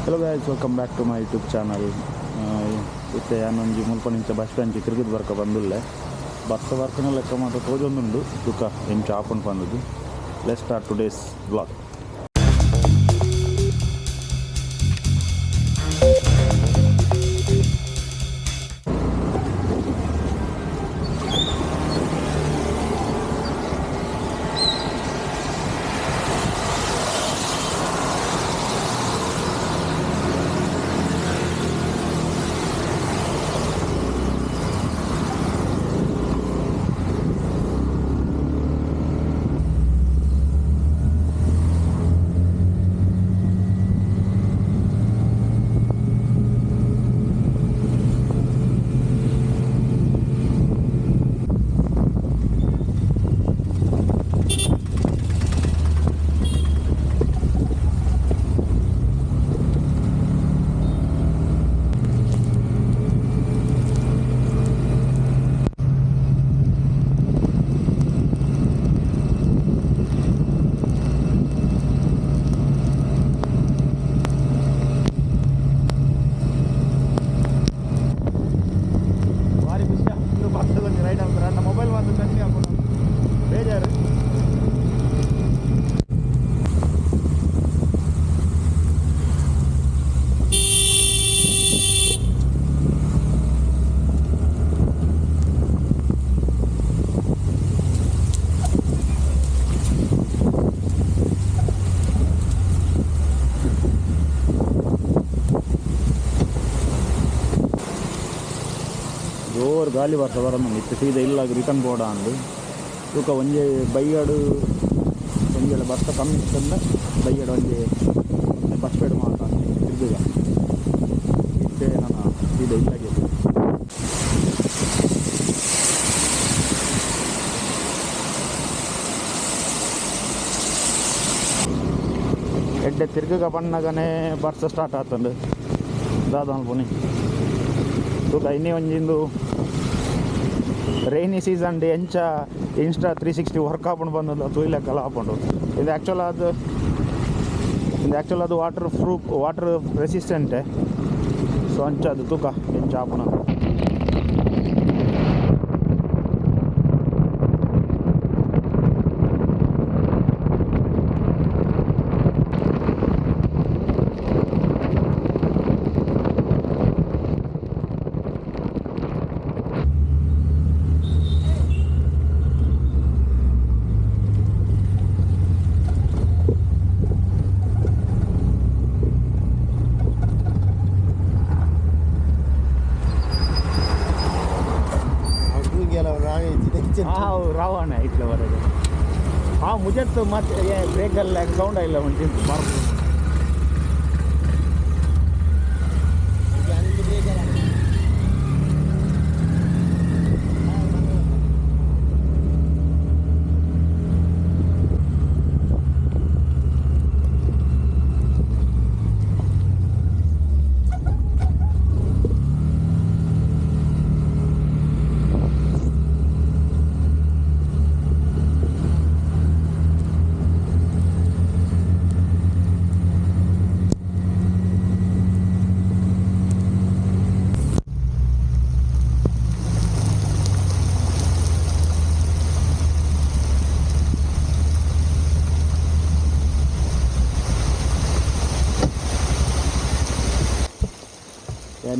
Hello guys, welcome back to my YouTube channel. Itte yanonji mulpanincha bus stand tirgid barka bandulle. Bus workna lekka mata tojondundu duka encha happen pannudu. Let's start today's vlog. ಜೋರು ಗಾಳಿ ಬರ್ತಾ ಬರೋದು ಇತ್ತು ಸೀದಾ ಇಲ್ಲಾಗ return ಬೋರ್ಡ ಅಂದು ತೂಕ ಒಂಜೆ ಬೈಯಡು ಒಂಜೆಲ್ಲ ಬರ್ತಾ ಕಮ್ಮಿ ಇತ್ತಂದ ಬೈಯಡು ಒಂಜೆ ಬಸ್ ಪೇಡ್ ಮಾತ ತಿರ್ಗುಗ ಇತ್ತೆ ನಾನು ಸೀದಾ ಇಲ್ಲಾಗೆ ಎಡ್ಡೆ ತಿರ್ಗುಗ ಬಣ್ಣಗನೇ ಬರ್ಸ ಸ್ಟಾರ್ಟ್ ಆತಂಡು ದಾದ ಪುನಿ ತೂಕ ಇನ್ನೇ ಒಂಜಿಂದು ರೈನಿ ಸೀಸನ್ ಡೇ ಎಂಚ ಇನ್ಸ್ಟಾ 360 ವರ್ಕ್ ಹಾಕೊಂಡು ಬಂದದ್ದು ತೊಯ್ಲೆಕ್ಕೆಲ್ಲ ಹಾಕೊಂಡು ಇದು ಆ್ಯಕ್ಚುಲ್ ಅದು ವಾಟರ್ ರೆಸಿಸ್ಟೆಂಟೆ ಸೊ ಅಂಚ ಅದು ತೂಕ ಎಂಚ ಹಾಪಣ रावण है इतने बड़े हाँ मुझे तो मत ये ब्रेक साउंड आई मुझे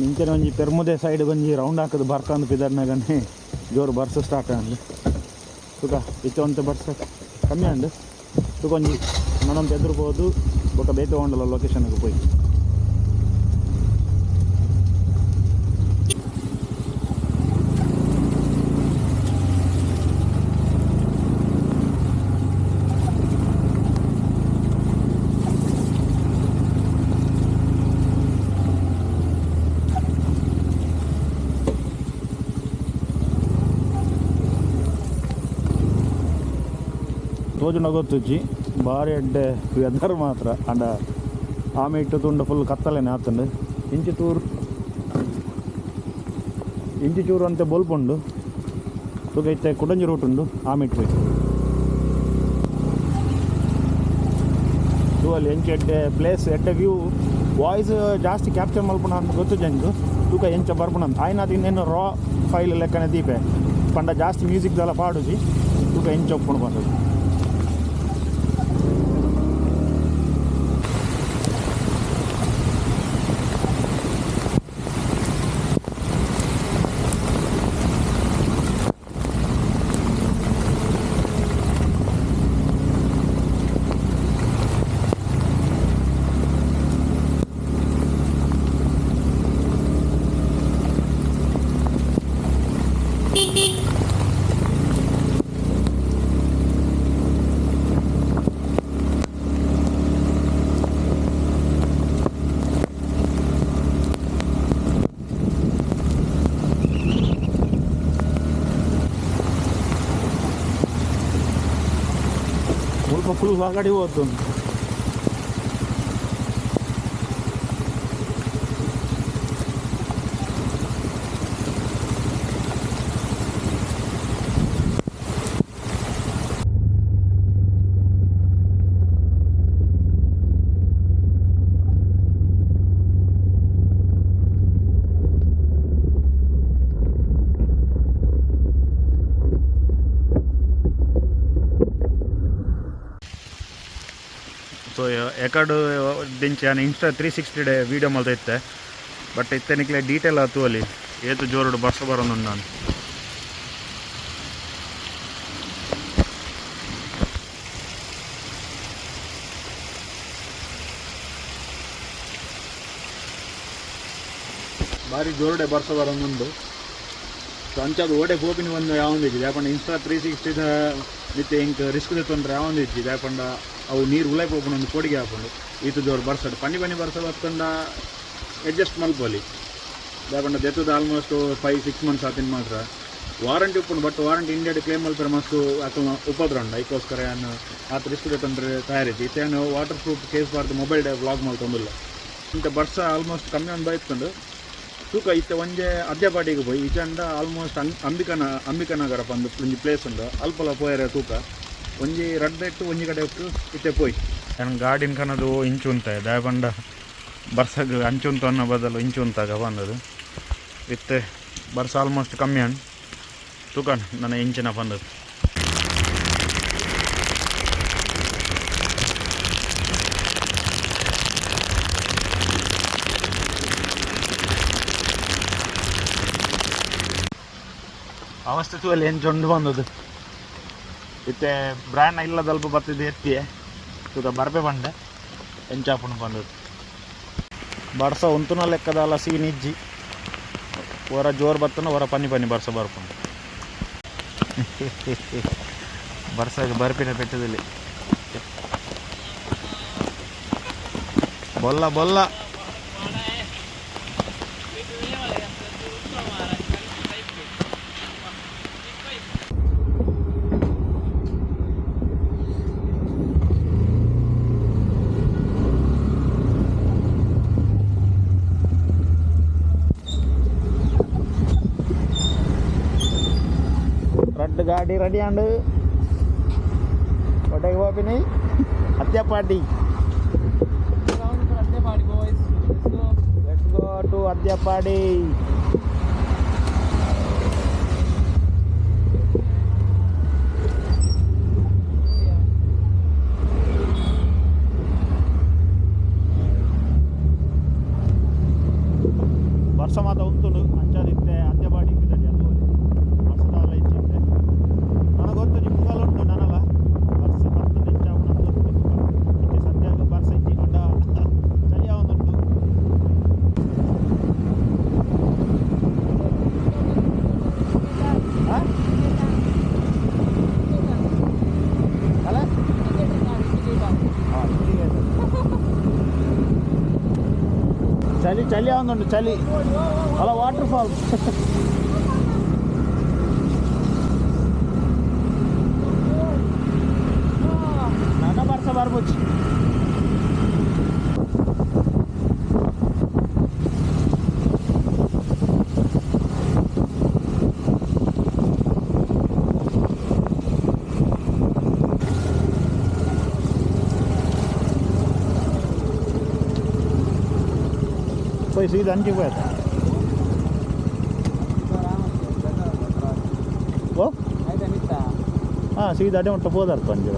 ಇಂಚನೆ ಒಂಜಿ ಪೆರ್ಮುದೆ ಸೈಡ್ ಒಂಜಿ ರೌಂಡ್ ಹಾಕೋದು ಬರ್ತಾಂದು ಪಿದರ್ನಾಗನೇ ಜೋರು ಬರ್ಸ ಸ್ಟಾರ್ಟ್ ಅಂದು ತುಕ ಇಚ್ಚ ಒಂತೆ ಬರ್ಸ ಕಮ್ಮಿ ಅಂಡು ತುಕೊಂಜಿ ನನ್ನೊಂದು ಎದುರ್ಬೋದು ಬೊಕ್ಕ ಬೇತೆ ಹೋಂಡಲ್ಲ ಲೊಕೇಶನ್ಗೆ ಪೋಯಿ ತೋಜುಂಡ ಗೊತ್ತುಜ್ಜಿ ಭಾರಿ ಅಡ್ಡೆ ವೆದರ್ ಮಾತ್ರ ಅಂಡ ಆಮೆ ಇಟ್ಟು ತುಂಡ ಫುಲ್ ಕತ್ತಲೇನೆ ಆತಂಡು ಇಂಚಿ ಚೂರು ಅಂತೆ ಬೊಲ್ಪುಂಡು ತೂಕ ಇತ್ತೆ ಕುಡಂಜಿ ರೂಟ್ ಉಂಡು ಆಮೆ ಇಟ್ಟು ಹೋಯ್ತು ತೂವಲ್ಲಿ ಎಂಚು ಎಡ್ಡೆ ಪ್ಲೇಸ್ ಎಡ್ಡೆ ವ್ಯೂ ವಾಯ್ಸ್ ಜಾಸ್ತಿ ಕ್ಯಾಪ್ಚರ್ ಮಲ್ಪಣ ಅಂತ ಗೊತ್ತು ಜನರು ತೂಕ ಎಂಚ ಬರ್ಪಣ ಅಂತ ಆಯ್ನ ಇನ್ನೇನು ರಾ ಫೈಲ್ ಲೆಕ್ಕನೆ ದೀಪೆ ಪಂಡ ಜಾಸ್ತಿ ಮ್ಯೂಸಿಕ್ದೆಲ್ಲ ಪಾಡುಜಿ ತೂಕ ಎಂಚ ಒಪ್ಕೊಂಡು ಬಂದದ್ದು. ಫುಲ್ ಹೊರಗಡೆ ಹೋದ್ದು ಸೊ ಎಕಡು ದಿಂಚ ನಾನು ಇನ್ಸ್ಟಾ 360 ಡೇ ವೀಡಿಯೋ ಮಾಡ್ತಾ ಇತ್ತೆ ಬಟ್ ಇತ್ತನಿಕ್ಲೆ ಡೀಟೇಲ್ ಆಯ್ತು ಅಲ್ಲಿ ಏತು ಜೋರು ಬರ್ಸ ಬರೋದು ನಾನು ಭಾರಿ ಜೋರುಡೆ ಬರ್ಸ ಬರೋದು ಸೊ ಅಂಚದು ಓಡೆ ಗೋಪಿನ ಒಂದು ಯಾವೊಂದಿತ್ತು ಯಾಕಂದ್ರೆ ಇನ್ಸ್ಟಾ 360 ನಿತ್ಯ ಇಂಕ್ ರಿಸ್ಕ್ ತೊಂದರೆ ಯಾವೊಂದಿತ್ತು ಯಾಕಂಡ ಅವು ನೀರು ಉಲಾಯ್ ಹೋಗ್ಕೊಂಡು ಒಂದು ಕೋಡಿಗೆ ಹಾಕೊಂಡು ಈತು ಜೋರು ಬರ್ಸಡು ಪನಿ ಬರ್ಸೋದು ಹತ್ಕೊಂಡ ಅಡ್ಜಸ್ಟ್ ಮಲ್ಪಲ್ಲಿ ಯಾಕಂಡ ದೆತ್ತದ ಆಲ್ಮೋಸ್ಟ್ 5-6 ಮಂತ್ಸ್ ಆತಿನ ಮಾತ್ರ ವಾರಂಟಿ ಉಪ್ಪುಂಡು ಬಟ್ ವಾರಂಟಿ ಇಂಡಿಯಾಡ್ ಕ್ಲೇಮ್ ಮಲ್ಪರೆ ಮಸ್ತು ಅಥವಾ ಉಪದ್ರಂಡ ಅದಕ್ಕೋಸ್ಕರ ಏನು ಆತ ರಿಸ್ಕ್ ತೊಂದರೆ ತಯಾರಿತ್ತು ಇತ್ತೇನು ವಾಟರ್ ಪ್ರೂಫ್ ಕೇಸ್ ಬಾರ್ದು ಮೊಬೈಲ್ ವ್ಲಾಗ್ ಮಾಡ್ಕೊಂಡಿಲ್ಲ ಇಂಥ ಬರ್ಸ ಆಲ್ಮೋಸ್ಟ್ ಕಮ್ಮಿ ಒಂದು ಬೈತ್ಕೊಂಡು ತೂಕ ಇತ್ತೆ ಒಂಜೆ ಅದ್ಯಪಾಟಿಗೆ ಪೋಯಿ ಈಚಂಡ ಆಲ್ಮೋಸ್ಟ್ ಅಂಬಿಕಾನಗರ ಬಂದು ಒಂಜಿ ಪ್ಲೇಸ್ ಉಂಡು ಅಲ್ಪಲ ಪೋಯರೆ ತೂಕ ಒಂಜಿ ರಡ್ಡೆಟ್ಟು ಒಂಜಿ ಕಡೆ ಇಟ್ಟು ಇತ್ತೆ ಪೋಯ್ ನಾನು ಗಾಡಿನ ಕನದು ಇಂಚು ಉಂತಾಯ ದಯಪಂಡ ಬರ್ಸಗೆ ಅಂಚು ಉಂಟು ಅನ್ನೋ ಬದಲು ಇಂಚು ಉಂತಾಗ ಬಂದದು ಇತ್ತೆ ಬರ್ಸ ಆಲ್ಮೋಸ್ಟ್ ಕಮ್ಮಿ ಅಣ್ಣ ತೂಕ ನನ್ನ ಇಂಚಿನ ಬಂದದ್ದು ಅವಸ್ಥೆ ಅಲ್ಲಿ ಏನು ಜೊಂಡು ಬಂದದ್ದು ಇತ್ತೆ ಬ್ರ್ಯಾಂಡ್ ಇಲ್ಲದ ಅಲ್ಪ ಬರ್ತಿದ್ದು ಎತ್ತಿಯೇ ತೂಕ ಬರ್ಪೆ ಬಂಡೆ ಎಂಚಾಪುಣ ಬಂದದ್ದು ಬರ್ಸ ಒಂತುನ ಲೆಕ್ಕದಲ್ಲ ಸೀನ್ ಇಜ್ಜಿ ಹೊರ ಜೋರು ಬರ್ತನ ಹೊರ ಪನಿ ಬರ್ಸ ಬರ್ಕೊಂಡು ಬರ್ಸಾಗ ಬರ್ಪಿನ ಪೆಟ್ಟದಲ್ಲಿ ಬೊಲ್ಲ ಬೊಲ್ಲ ಗಾಡಿ ರೆಡಿ ಆಂಡು ಒಟ್ಟಿಗೆ ಹೋಗ್ತೀನಿ Adyapadi let's go to Adyapadi ವರ್ಷ ಮಾತ ಉಂಟು ಅಂಚಾದಿತ್ತೆ ಅದ್ಯಪಾಡಿ ಬಿದ್ದದೆ ಅದು ವರ್ಷದಲ್ಲ ಇಚ್ಚಿತ್ತೆ ನನಗೆ ಗೊತ್ತು ನಿಮ್ಗೆಲ್ಲ ಉಂಟು ನನಲ್ಲ ವರ್ಷ ಬರ್ತ ನೆಂಚಾವಣ ಗೊತ್ತು ಸದ್ಯಾಗ ಬರ್ಸ ಇಚ್ಚಿ ಅಡ್ಡ ಚಳಿ ಯಾವೊಂದುಂಟು ಅಲ್ಲ ಚಳಿ ಚಳಿ ಯಾವೊಂದುಂಟು ಚಳಿ ಅಲ್ಲ ವಾಟರ್ ಫಾಲ್ ನನ್ನ ಬರ್ಸ ಬರ್ಬೋದು പോയി സീത 5 പോയത് ಓ ಹಾಂ ಸೀದಾ ಅಡೆ ಮುಟ್ಟ ಹೋದರ್ತು 5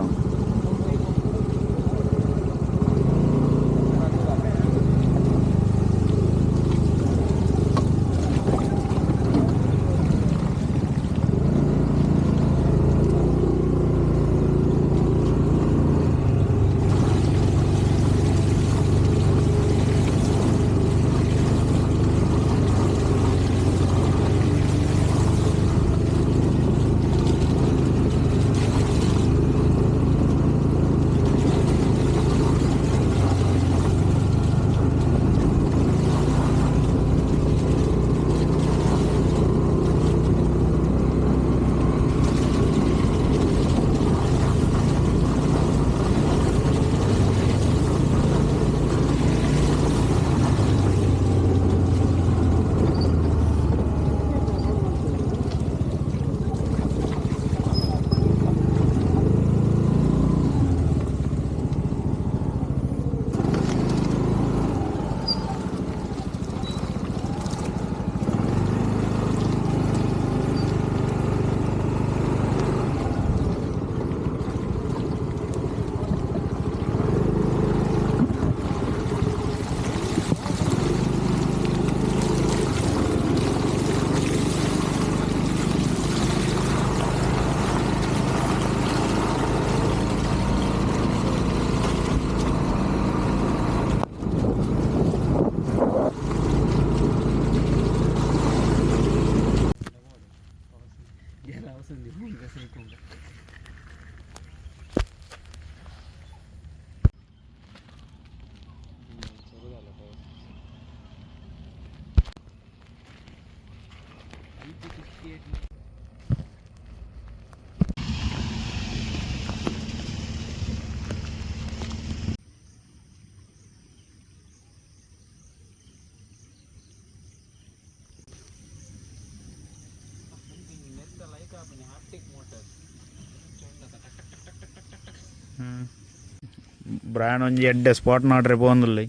ಬ್ರ್ಯಾಂಡ್ ಒಂಜಿ ಎಡ್ಡೆ ಸ್ಪಾಟ್ ನಾಡ್ರೆ ಪೋಂದುಲ್ಲೆ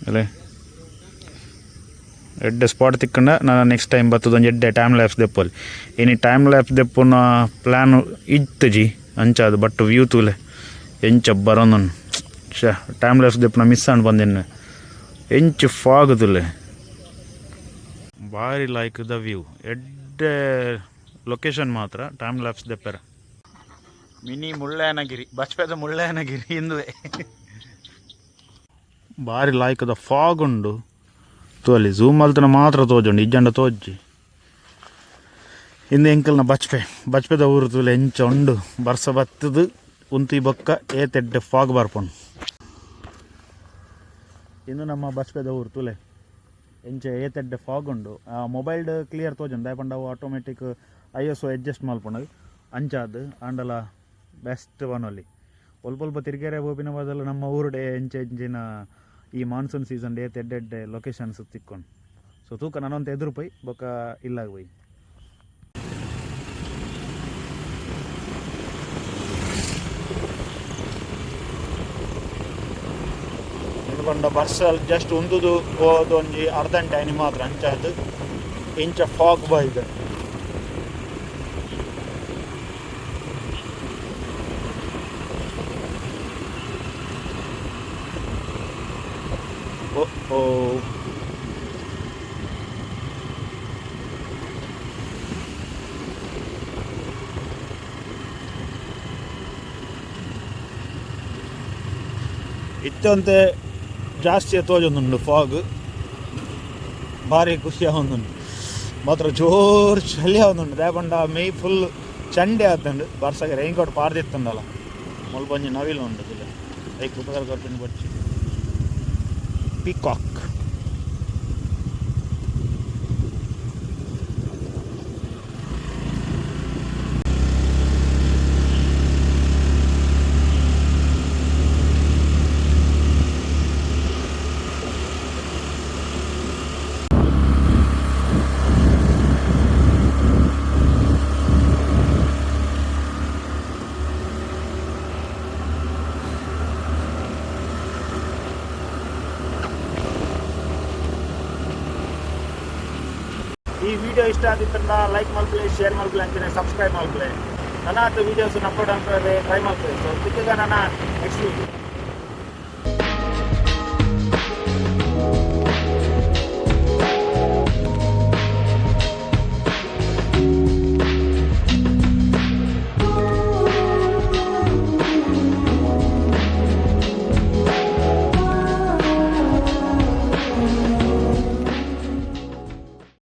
ಅಲ್ಲೇ ಎಡ್ಡೆ ಸ್ಪಾಟ್ ತಿಕ್ಕಂಡ ನಾನು ನೆಕ್ಸ್ಟ್ ಟೈಮ್ ಬರ್ತದ ಒಂಜಿ ಎಡ್ಡೆ ಟೈಮ್ ಲ್ಯಾಪ್ಸ್ ದೆಪ್ಪಲ್ಲಿ ಇನಿ ಟೈಮ್ ಲ್ಯಾಪ್ಸ್ ದೆಪ್ಪುನ ಪ್ಲ್ಯಾನ್ ಇತ್ತು ಜಿ ಅಂಚಾದು ಬಟ್ ವ್ಯೂ ತೂಲೆ ಎಂಚ ಬರೋನು ಟೈಮ್ ಲ್ಯಾಪ್ಸ್ ದೆಪ್ಪುನ ಮಿಸ್ ಆಂಡ್ ಬಂದಿನ ಎಂಚ ಫಾಗ್ ತುಲೆ ಭಾರಿ ಲೈಕ್ ದ ವ್ಯೂ ಎಡ್ಡೆ ಲೊಕೇಶನ್ ಮಾತ್ರ ಟೈಮ್ ಲ್ಯಾಪ್ಸ್ ದೆಪ್ಪರ ಮಿನಿ ಮುಳ್ಳಯ್ಯನಗಿರಿ ಬಚ್ಪೆದ ಮುಳ್ಳಯ್ಯನಗಿರಿ ಇಂದುವೆ ಭಾರಿ ಲಾಯ್ಕ್ ದ ಫಾಗ್ ಉಂಡು ತೋಲಿ ಝೂಮ್ ಮಲ್ತನ ಮಾತ್ರ ತೋಜುಂಡು ಇಜ್ಜಂಡ ತೋಜಿ ಇಂದು ಎಂಕಲ್ನ ಬಚ್ಪೆದ ಊರು ತೂಲೆ ಎಂಚ ಉಂಡು ಬರ್ಸ ಬತ್ತದು ಉಂತಿ ಬೊಕ್ಕ ಏತೆಡ್ಡೆ ಫಾಗ್ ಬರ್ಪುಂಡು ಇನ್ನು ನಮ್ಮ ಬಚ್ಪೆದ ಊರು ತೂಲೆ ಎಂಚ ಏತೆಡ್ಡೆ ಫಾಗ್ ಉಂಡು ಮೊಬೈಲ್ ಕ್ಲಿಯರ್ ತೋಜುಂಡು ದಾಯಪಂಡ ಅವು ಆಟೋಮೆಟಿಕ್ ISO ಅಡ್ಜಸ್ಟ್ ಮಲ್ಪುಂಡು ಅಂಚಾದು ಆಂಡಲ ಬೆಸ್ಟ್ ಒನಲ್ಲಿ ಒಲ್ಪ ತಿರುಗೇರೆ ಬೋಪಿನ ಬದಲು ನಮ್ಮ ಊರುಡೆ ಎಂಚಿನ ಈ ಮಾನ್ಸೂನ್ ಸೀಸನ್ ಡೇ ಎಡ್ಡೆಡ್ಡೆ ಲೊಕೇಶನ್ಸ್ ತಿಕ್ಕೊಂಡು ಸೊ ತೂಕ ನಾನೊಂದು ಎದುರು ಪೈ ಬೊಕ್ಕ ಇಲ್ಲಾಗ ಪೈ ಎಂದುಕೊಂಡ ಬರ್ಸಲ್ ಜಸ್ಟ್ ಉಂದುದು ಹೋದು ಒಂಜಿ ಅರ್ಧ ಗಂಟೆ ಆಯ್ನಿ ಮಾತ್ರ ಅಂಚಾದು ಇಂಚ ಫಾಗ್ ಬಾಯ್ದು ಇತ್ತಂತೆ ಜಾಸ್ತಿ ತೋಜೊಂದುಂಡು ಫಾಗ್ ಭಾರಿ ಖುಷಿ ಆವೊಂದುಂಡು ಮಾತ್ರ ಜೋರು ಚಳಿ ಆವೊಂದುಂಡು ದಾಯಪಂಡ ಮೈ ಫುಲ್ ಚಂಡೆ ಆತಂಡು ಬರ್ಸಗೆ ರೈನ್ ಕೋಟ್ ಪಾರ್ದಿತ್ತಂಡಲ್ಲ ಮುಲ್ಪೊಂಜಿ ನವಿಲು ಉಂಡು ಐಕ್ ಉಪಕಾರ ಕೊರ್ಪಿನ ಬಚ್ಚಿ ಪೀಕಾಕ್ ಈ ವಿಡಿಯೋ ಇಷ್ಟ ಆದಿತ್ತಂದ್ರೆ ಲೈಕ್ ಮಾಡ್ಕೊಳ್ಳಿ, ಶೇರ್ ಮಾಡ್ಕೊಳ್ಳಿ ಅಂತಾನೆ ಸಬ್ಸ್ಕ್ರೈಬ್ ಮಾಡ್ಕೊಳ್ಳಿ. ನನ್ನ ವೀಡಿಯೋಸ್ ಅಪ್ಲೋಡ್ ಆಗ್ತದೆ ಟ್ರೈ ಮಾಡ್ಕೊಳ್ಳಿ. ಸೊ ಇದಕ್ಕೆ ನನ್ನ ನೆಕ್ಸ್ಟ್